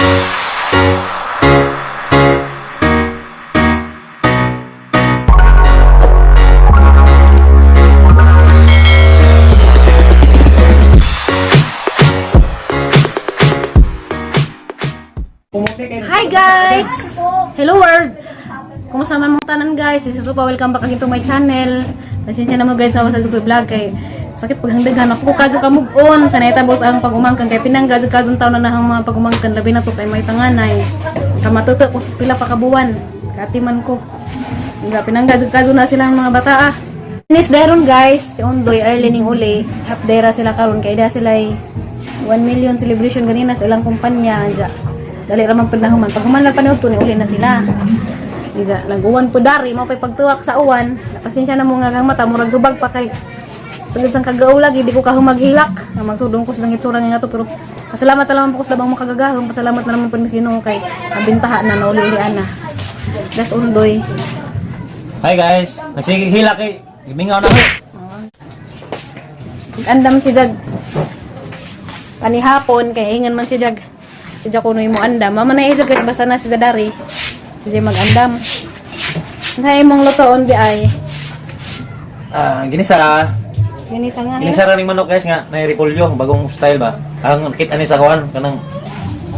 Hi guys! Hello world! Kumusta man mong tanan guys? This is Supa. Welcome back again to my channel. Pasensya na mo guys sa Supa Vlog kay sakit paghangdagan ako kadyo kamugon. Sanay tabos ang pag-umangkan kay pinanggadyo-kadyon taon na nahang mga pag-umangkan labi na to kay may tanganay. Kamatuto ko pila pa kabuwan. Katiman ko. Nga pinanggadyo-kadyo na silang mga bata ah. Finish daron guys. Si Ondoy early ning uli. Half dera sila karon kay da sila 1 million celebration ganina sa ilang kumpanya anja. Dali ramang panahuman. Pag human lang panahon to, uli na sila. Nag-uwan po dari, mo pa'y pagtuwak sa uwan. Pasensya na mo nga kang mata, murag dubag pa kay pagod sang kagaulag, hindi ko kahumaghilak. Magsudong ko sa itsura nga to, pero pasalamat na naman po ko sa labang makagagahong. Pasalamat na naman po ni Sino kay nabintaha na, nauli-ulian na. That's Ondoy. Hi guys, nagsihilak eh. Gimingaw na ko. Andam si Jag. Panihapon, kaya ingan man si Jag. Sadya ko mo andam. Mama na isog guys, basta na si Zadari. Sadya mag-andam. Sa imong lutoon di ay. Ginisa. Ginisa nga. Ginisa rin manok guys nga, na repolyo, bagong style ba? Ang kit ani sa kawan, kanang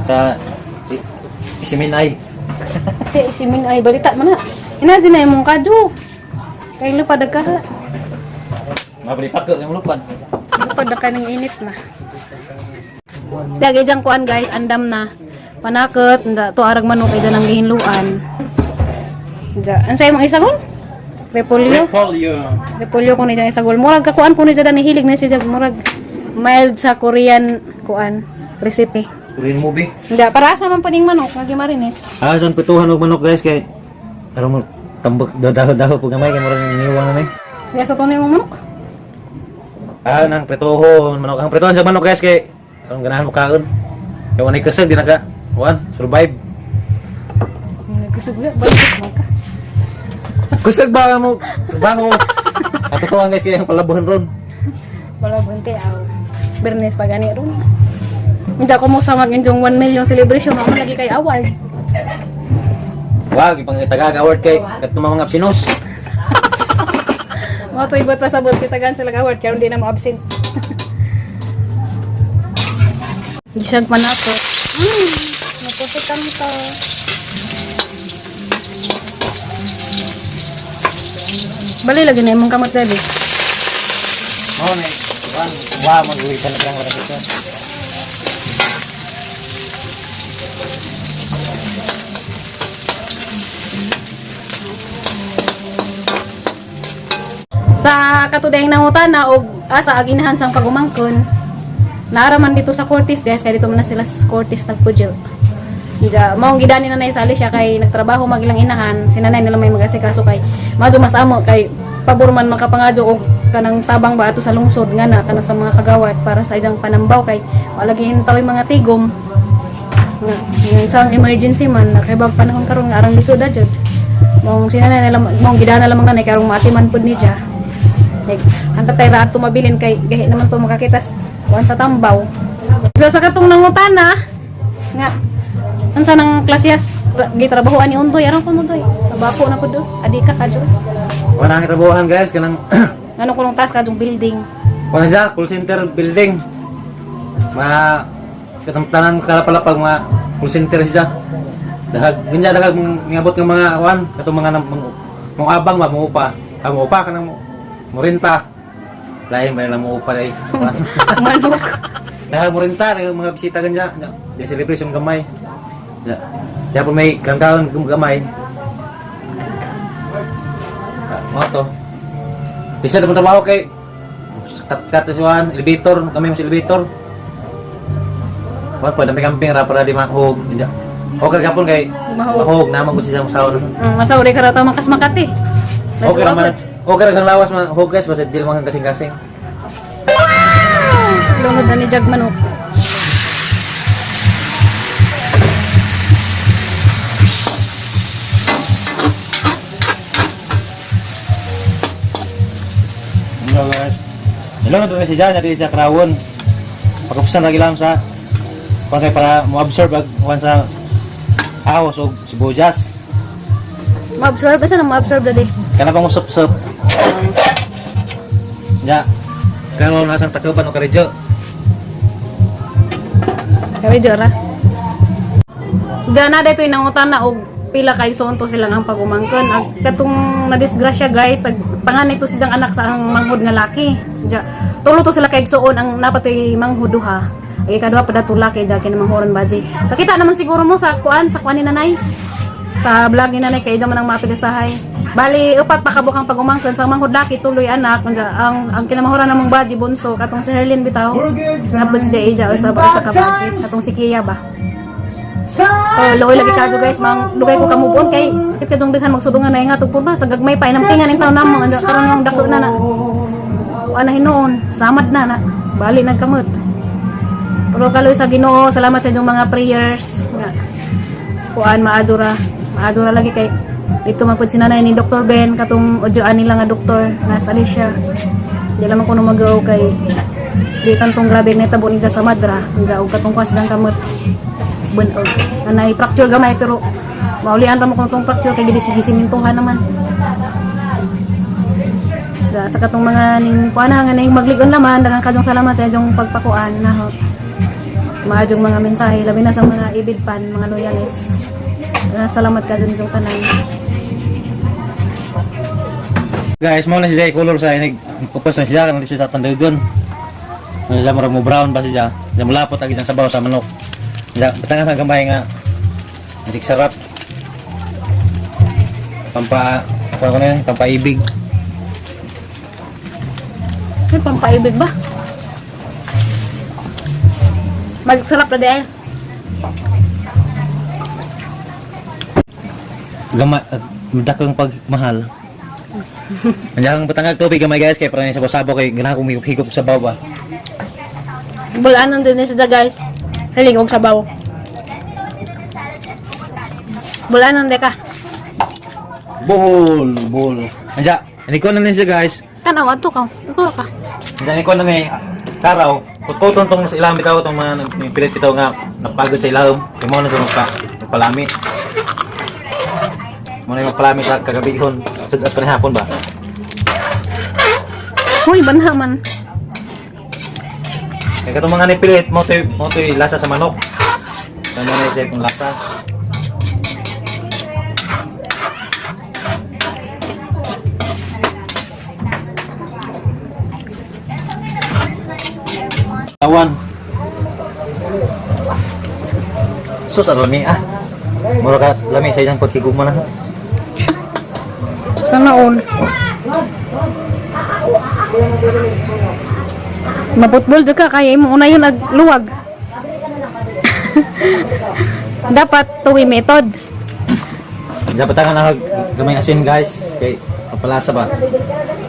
sa isiminay. Si Ming ay balita man na. Inazi na imong kadyo. Kay lupad ka ha. Mabalipak ko yung lupad. Lupad ka ng init na. Dagi dyan kuan guys, andam na. Panakot, to arag manok ay dyan ang gihinluan. Ansay mong isagol? Repolyo? Repolyo ko ni dyan isagol. Murag kakuan ko ni dyan hilig na siya. Murag mild sa Korean kuan recipe. Korean movie. Hindi, para sa man paning manok, lagi marinis. Saan pituhan og manok guys kay aron mo tambak daho-daho pag gamay kay murag iniwan na ni. Kaya sa tunay mong manok? Nang prituhon manok. Ang prituhon sa manok guys kay ang ganahan mo kaon. Kaya wanay kasag di na ka. Survive. Kusog ba? Balik mo ka. Kusag ba mo? Trabaho. Katutuan guys kaya yung palabuhan ron. Wala bunti aw. Bernes pa gani ron. Hindi ako mo sa mag-enjong 1 million celebration. Ako lagi kay award. Wag, ipang itagag award kay katong mga absinos. Mga to ibot pa sa bot kitagan sila award kaya hindi na mo absent. Gisag man ako. Napuputan to. Bali lagi na imong kamot dali. Oh, ne. Wow, mag-uwi ka na lang wala dito. Sa katudayang nangutana og sa aginahan sang pagumangkon. Naaraman dito sa Cortis guys, kaya dito muna sila sa Cortis nagpudyo. Maong gidani na naisali siya kay nagtrabaho magilang inahan, sinanay nila may mag-asikaso kay madyo mas amo kay paborman makapangadyo og kanang tabang ba ato sa lungsod nga na kana sa mga kagawad para sa idang panambaw kay wala gihintaw yung mga tigom. Nga isang emergency man nakaibag panahon karon nga arang lisod jud. Maong sinanay nila maong gidana lamang kanay karong matiman pud ni siya. Like, ang tatay ra ato mabilin kay gahi naman to makakitas kuan sa tambaw. Sa katong nangutana nga unsa nang klasyas gitrabahoan ni Ondoy aron ko Ondoy. Trabaho na pud do. Adi ka kadyo. Wala nang trabahohan guys kanang Ano kulong task kadong building. wala siya call center building. Katong tanan kalapalapag mga call center siya. Dahag ngabot ng mga kuan katong mga mong abang ba mo upa. Amo upa kanang mo renta. Lain ba lang mo upa dai. Manok. Dahil mo renta mga bisita kanya. Di celebration gamay. Ya po may kantaon gamay. Mo to. Bisa na trabaho kay kat suwan elevator kami mas elevator. Wa pa dami camping ra para di mahog. Okay kapon kay mahog na magud siya sa sahod. Masauri ka ra ta makas Makati. Okay naman. Okay ra kang lawas man hugas basta dil man kasing-kasing. Lungod na ni Jag manok. Hello guys. Hello na to si Jan, natin sa Krawon. Pagkapusan lagi lang sa kay para mo absorb ang kuan sa ahos o sibuyas. Ma-absorb basta na ma-absorb dali. Kana pang usap-usap. Ya. Karon nasang takuban o karidyo. Kaya jora. Gana dito inangutan na og pila kay sonto sila ng pagumangkon. Ag katong nadisgrasya guys, ag panganay to silang anak sa ang manghud nga laki. Ja, tulo to sila kay igsuon ang napatoy manghuduha. Ay kadua pa dato laki ja kay manghuron baji. Nakita naman siguro mo sa kuan ni nanay. Sa vlog ni nanay kay man ang mapigasahay. Bali upat pa kabukang pagumangkon sa manghud laki tuloy anak kunja ang kinamahuran namong baji bunso katong si Herlin bitaw. Napod si Jaija sa ka baji katong si Kia ba. Oh, loy lagi kadto guys, mang dugay ko kamubon kay sakit kadong daghan magsudungan na nga tugpo ba sa gagmay pa inampingan ning taon namo anda karon yung dako na na. Ana hinuon, samad na na. Bali nagkamot. Pero kaloy sa Ginoo, salamat sa inyong mga prayers nga. Kuan maadura lagi kay dito man pud si nanay ni Dr. Ben katong odyoan nila nga doktor nga sa Alicia. Di lamang kuno magaw kay di kantong grabe na tabo nila sa madra, unja og katong kwas lang kamot. Bunog. Anay fracture gamay pero maulian ta mo kung tong fracture kay gidisimintuhan naman. Sa katong mga ning kuana nga ning magligon naman daghang kadtong salamat sa inyong pagpakuan na ho. Maadjong mga mensahe labi na sa mga ibid pan, mga loyalis. Salamat kadtong inyong tanan. Guys, mo na siya color sa inig kupas na siya kan siya sa tandugon. Wala mo brown ba siya? Siya mulapot agi sa sabaw sa manok. Ya, batangan ang gamay nga. Hindi sarap. Pampaibig. May pampaibig ba? Magsarap na dahil. Gamay, dakang pagmahal. Andiyan ang batangag tubig gamay guys, kay para sa sabaw kay ganahan kong higop sa baba. Bulanan din sa guys. Haling og sabaw. Bulanan de ka. Bol. Andiyan, ani ko na siya guys. Tanaw ato ka. Ikaw ka. Andiyan ko na ni karaw. Kututon tong sa ilang bitaw tong mga pilit bitaw nga napagod sa ilawom. Kay mo na sa magpalami. Mo na magpalami sa kagabihon. Sa hapon ba? Hoy, banha man. Kaya katong mga nipilit, mo to'y lasa sa manok. Kaya mo na isip kung lasa. Tawan. Sus, lami ah. Mura ka lami sa isang pagkiguma na. Sana all. Maputbol juga kaya mo una yun nagluwag. Dapat tuwi method. Dapat tangan na gamay asin guys. Kay papalasa ba?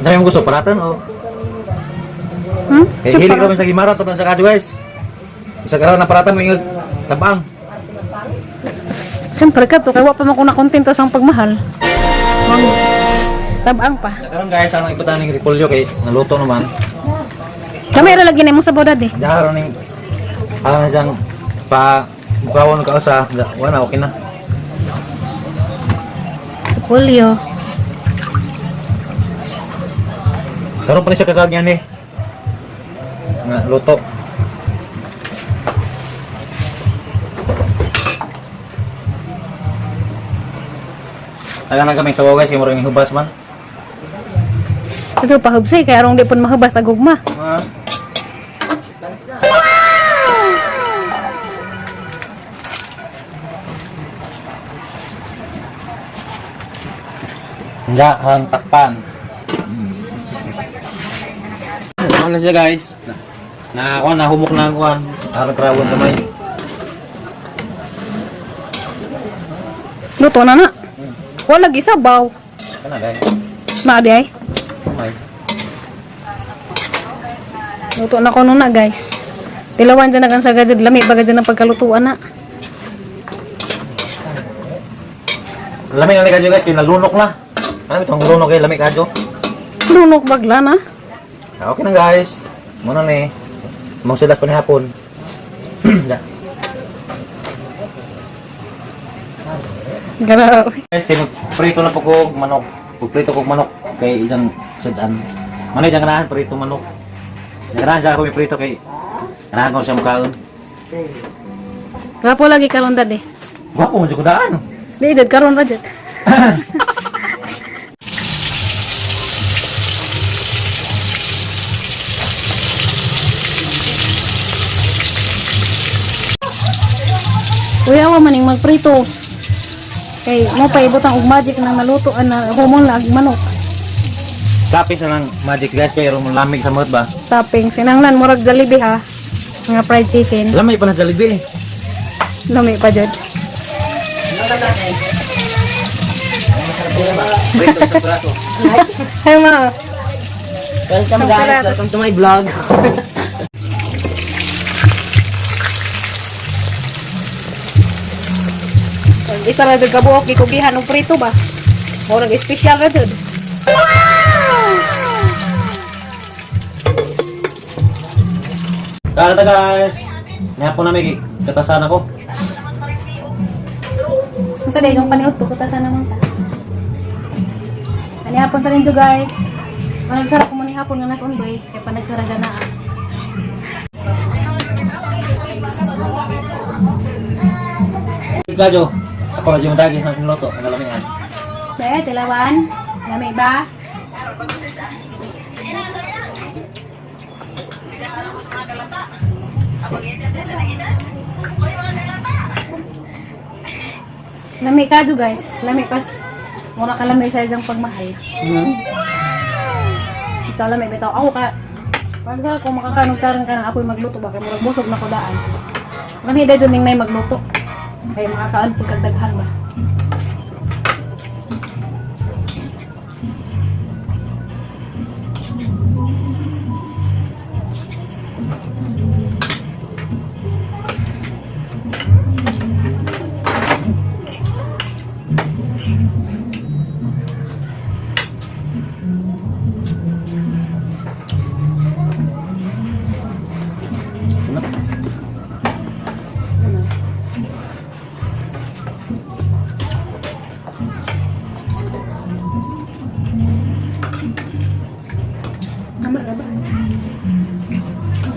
Sabi mo gusto paratan o? Kay hilig kami sa gimarat o sa kadyo guys. Isa karon na paratan mo yung tabang. Siyempre ka to, kaya wa pa man ko nakontento sa pagmahal. Tabang pa. Karon guys, ang iputan ng repolyo kay naluto naman. Kamera lagi na mo sa boda di. Diyan ning na siyang pa bawon ka sa wala okay na. Julio. Karon pa ni siya kakagyan eh. Nga luto. Tagan na kaming sabaw guys, kay murag hubas man. Ito pahubsay kaya arong di pun mahubas agugma. Nja, ang takpan. Ano na siya guys? Nahumok na ang kuhan. Harap-rawon kamay. Luto na na. Wala lagi sabaw. Kana guys? Maadi ay. Okay. Luto na ko na guys. Tilawan dyan na kan sa gajad. Lami baga dyan ang pagkalutuan na. Lami na kadyo guys, kaya nalunok na. Ano itong lunok kay lami kadyo? Lunok bagla na. Okay na guys. Muna ni. Mong silas pa ni hapon. Grabe. Guys, kay prito na po ko manok. Prito ko manok kay isang sedan. Manay jang ganahan prito manok. Ganahan siya ako may prito kay ganahan ko siya makaon. Gapo lagi karon dad eh. Wapo mo ko daan. Di jud karon ra jud. Kuya wa maning magprito. Kay mo pa ibutang og magic nang naluto na humon lag manok. Kapis na lang magic guys kay ron lamig sa mouth ba. Topping sinanglan murag Jollibee ha. Nga fried chicken. Lamay pa na Jollibee. Lami pa jud. Prito sa braso. Hey ma. Welcome guys, welcome to my vlog. Isa ra jud ka buok gikugihan og prito ba. Murag special ra jud. Kala guys. Nga po namin katasan ako. Masa day kang paniud to kutasan naman ta. Ani hapon ta rin jud guys. Manag sarap ko man ni hapon nga nas undoy kay panagsara ganaan. Ikaw Jo. Ako ra yung daging sa niloto, ang lamihan. Be, tilawan. Lami ba? Lami ka jo guys. Lami pas. Mura ka lami sa isang pagmahal. Ito lami bitaw. Ako ka. Pag kung makakanog tarang ka na ako'y magluto ba kay murag busog na ko daan. Lami dahil dyan may magluto. Kaya makakaan pagkagdaghan ba.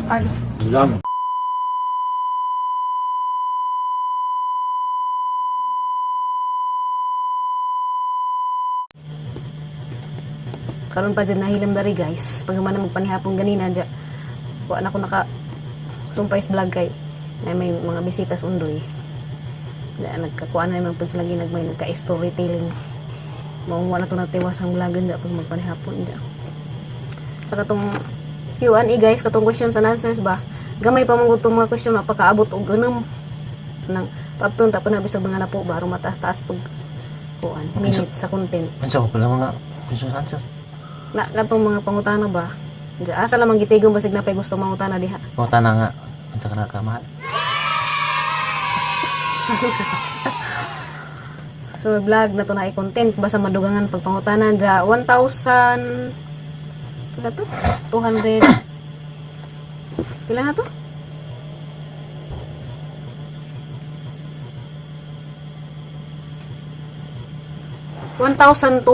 Ay. Lang. Karon pa dyan nahilam dari guys. Pag naman na magpanihapon ganina dyan. Wa na ko naka sumpay sa vlog kay na may mga bisitas undoy. Nagkakuan na naman po sila ginagmay nagka-storytelling. Mauwa na ito natiwas ang vlogan dyan pag magpanihapon dyan. Sa katong Q&A guys, katong questions and answers ba? Gamay pa mong itong mga question mapakaabot o ganun nang paptun tapon na bisag mga napo ba aron mataas-taas pag kuan minutes sa content. Ansa ko pala mga question answer. Na katong mga pangutana ba? Diya asa lamang gitigom basig na pay gusto mangutana diha. Mga tana nga. Ansa ka na kamahal. So vlog na to na i-content basta madugangan pag pangutanan diya 1,000 pila to? 200 pila na to? 1,294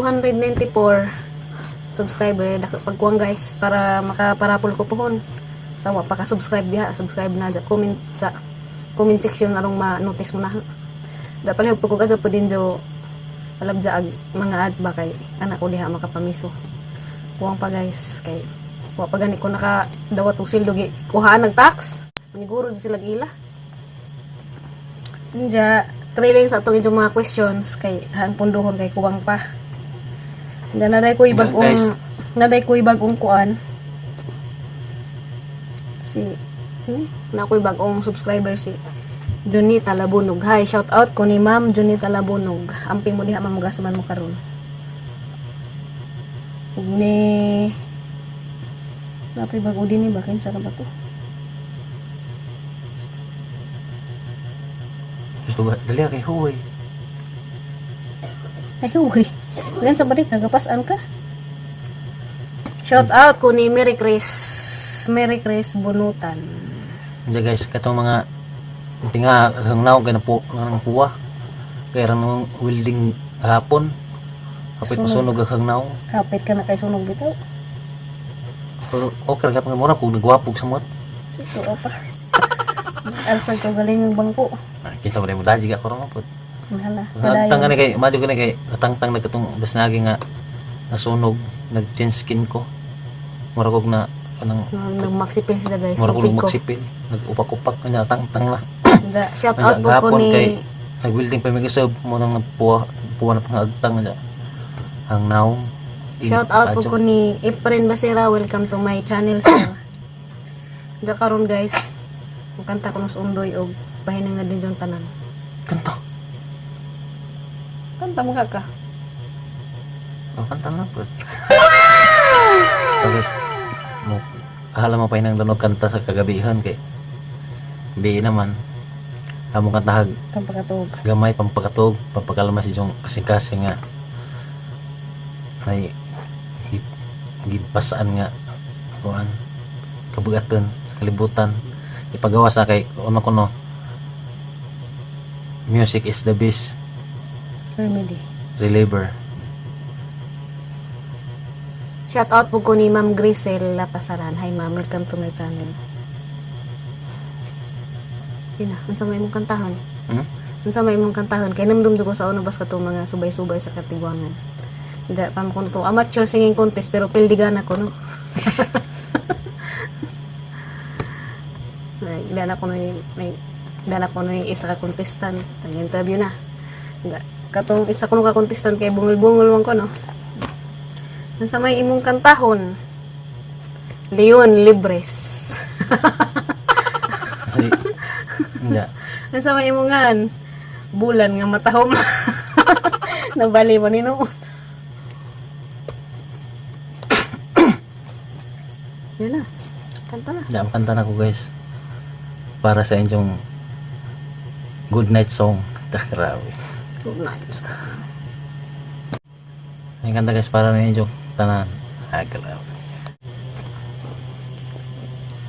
subscriber pagkuang guys para makaparapol ko pohon sawa pa ka subscribe diha subscribe na dyan comment sa comment section arong ma-notice mo na da pala pagkog adto din jo palabja ag mga ads ba kay anak ko diha makapamiso kuwang pa guys kay kuha pa gani ko naka dawat og sildo gi kuhaan nag tax maniguro sila ila Inja, trailing sa itong mga questions kay hang punduhon kay kuwang pa. Naday ko ibagong kuan. Na ko ibagong subscriber si Junita Labunog. Hi, shout out ko ni Ma'am Junita Labunog. Amping mo diha mamugasuman mo karon. Ug ni nato ibag-o dinhi ba kinsa ka ba to? Gusto ba? Dali kay Huway. Ay, uy. Gan sa balik, nagapasan ka. Shout out ko ni Mary Chris Bunutan. Diyan guys, katong mga tinga ang naong kay na po ng puwa. kaya nang welding hapon. Kapit masunog kang naong. Hapit ka na kay sunog bitaw. Pero okay ka pang mura kung nagwapog sa mot. Ito pa. Alsag ko galing yung bangko. Kinsa man mo daji ka ko ron pud. Mahala. Tang ni kay madyo gani kay tang nagkatong dasnagi nga nasunog, nag-change skin ko. Mura kog na kanang Nagmaksipil sila guys. mura kog Tupig ko. magsipil, nag-upak-upak kanya tang na. Shout out po ko Gahapon ni kay nag-welding pa mi kisab mo nang nagpuwa na pangagtang nga. Ang naong. Shout out po ko ni Efren Basira. Welcome to my channel sir. Diya karon guys. Ang kanta ko nos undoy og pahinang nga din yung tanan. Kanta. Kanta mo ka. Oh, kanta na po. Tapos, mo, ahala mo pa yung danog kanta sa kagabihan kay bi naman. Among kantahag Kang pagkatog. gamay pampakatog, pampakalma si yung kasing-kasing nga. Ay gipasaan nga kuan kabugatan sa kalibutan. Ipagawa sa kay ano kuno. Music is the best Remedy. reliever. Shout out po ko ni Ma'am Grisel Lapasaran. Hi ma'am, welcome to my channel. Ina, unsa may imong kantahon? Unsa may imong kantahon? Kay namdum ko sa una bas ka mga subay-subay sa katiguangan. Diya pa mo kuno to amateur singing contest pero pildigan ako no. Dala ko na yung isa ka contestant. Nag-interview na. Katong isa ko ka contestant kay bungol-bungol man ko no. Unsa may imong kantahon? Leon Libres. Kasi nga Unsa may imong ngan? Bulan nga matahom. Nabali mo ni noon. Yan na. Kanta na. kanta na ko guys. Para sa inyong good night song. Grabe. Good night. Ang kanta guys para na inyong tanan. Grabe.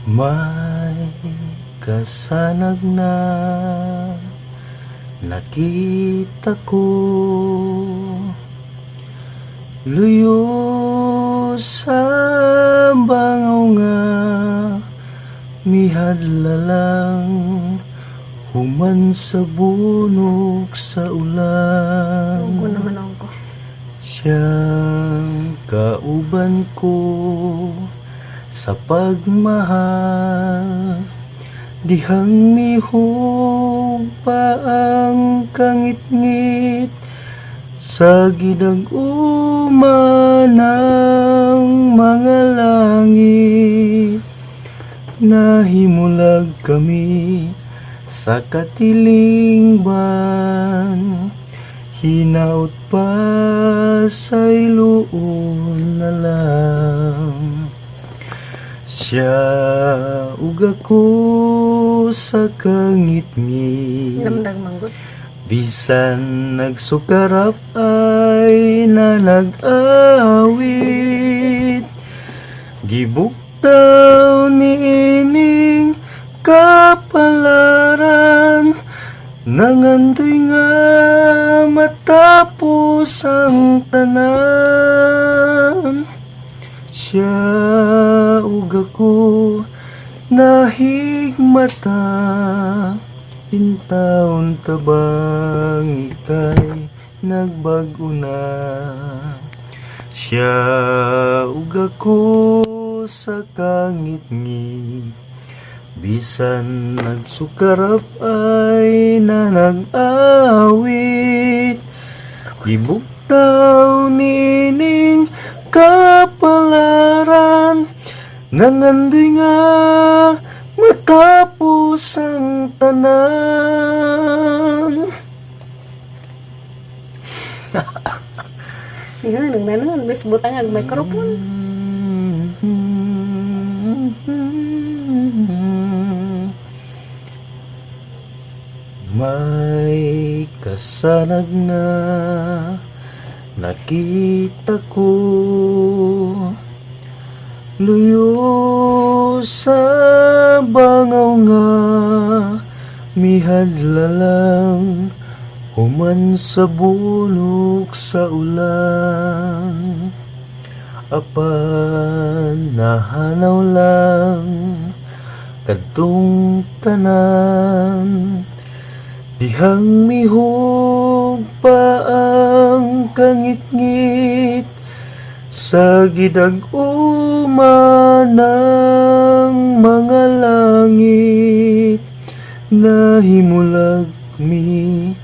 May kasanag na nakita ko luyo sa bangaw nga mihadlalang human sa bunok sa ulan. Ako naman ako. Siyang kauban ko sa pagmahal, dihang mihog pa ang kangit-ngit sa gidag-uma ng mga langit. Nahimulag kami sa katilingban, hinaut pa sa'y luon na lang. Siya ug ako sa kangit-ngit, Lamdag manggut. bisan nagsukarap ay nanag-awit. Gibuktaw ni ining kapalaran, nangandoy nga matapos ang tanan. Siya ug ako nahigmata, pintaon tabang ikay nagbago na. Siya ug ako sa kangit-ngit, bisan nagsukarap ay nanag-awit. Gibuktaw nining kapalaran, nangandoy nga matapos ang tanan. Yan, nagnanon. Bes, butang ang microphone. May kasanag na nakita ko luyo sa bangaw nga mihadlalang Human sa bulok sa ulan, apan nahanaw lang kadtong tanan. Dihang mihog pa ang kangit-ngit sa gidag-uma ng mga langit. Nahimulag mi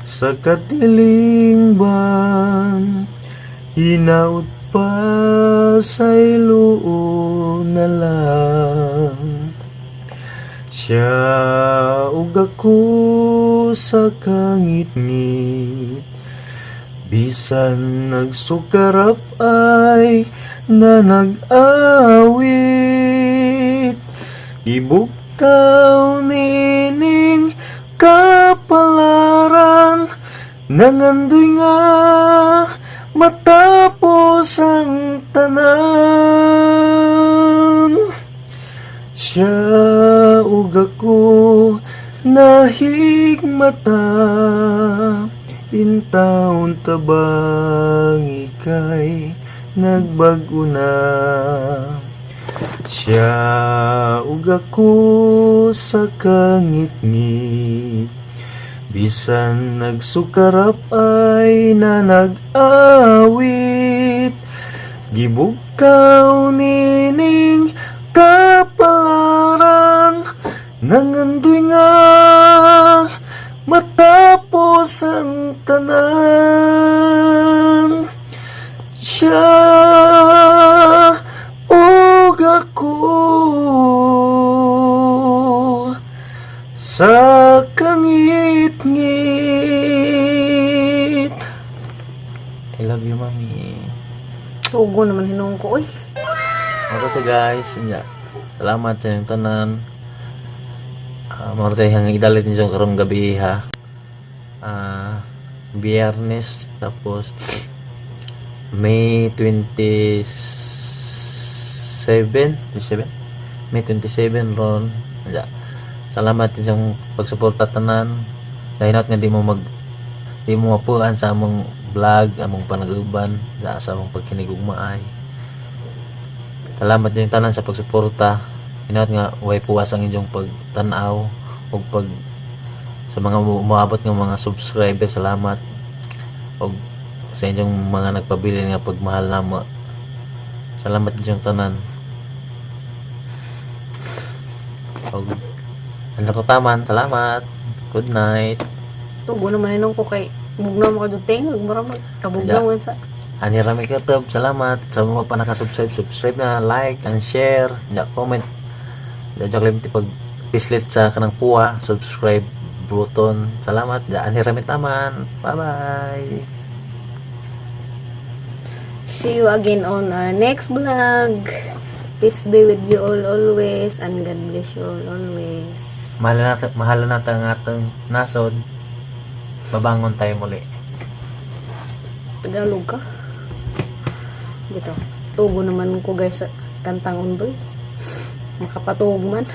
sa katiling ban, hinaut pa sa iloo na lang. Siya ug ako sa kangit-ngit, bisan nagsukarap ay na nag-awit. Ibuktaw nining kapalaran, nangandoy nga matapos ang tanan. Siya ug ako nahigmata, intaon tabang ikay nagbag-o na. Siya ug ako sa kangit-ngit, bisan nagsukarap ay na nag-awit. Gibugtaw nining kapalaran, nangandoy nga matapos ang tanan. Siya ug ako sa kangit-ngit. I love you, mami. Tugo naman hinong ko, oy. Ano to guys, inya. Salamat sa inyong tanan. Maro tayo hanggang idalit niyo karong gabi ha. Biyernes, tapos May 27 May 27 ron. Inya. Salamat din sa pagsuporta tanan. Dahil nga di mo mapuan sa among vlog, among panag-uban, sa among pagkinigugmaay. Salamat din tanan sa pagsuporta. Hinat nga way puwas ang inyong pagtanaw o pag sa mga umaabot ng mga subscriber. Salamat o sa inyong mga nagpabili nga pagmahal namo. Salamat din yung tanan. O ano ko taman, salamat. Good night. Tugo naman hinong ko kay bugnaw mo ka duteng, ug mura kabugnaw man sa. Ani rami YouTube, salamat sa mga pa nakasubscribe, subscribe na, like and share, ya comment. Ya limiti pag pislit sa kanang puwa, subscribe button. Salamat. Ya ani rami taman. Bye-bye. See you again on our next vlog. Peace be with you all always, and God bless you all always. Mahal natin ang atong nasod. Babangon tayo muli. Tagalog ka? Dito. Tugo naman ko guys sa kantang undoy. Makapatug man.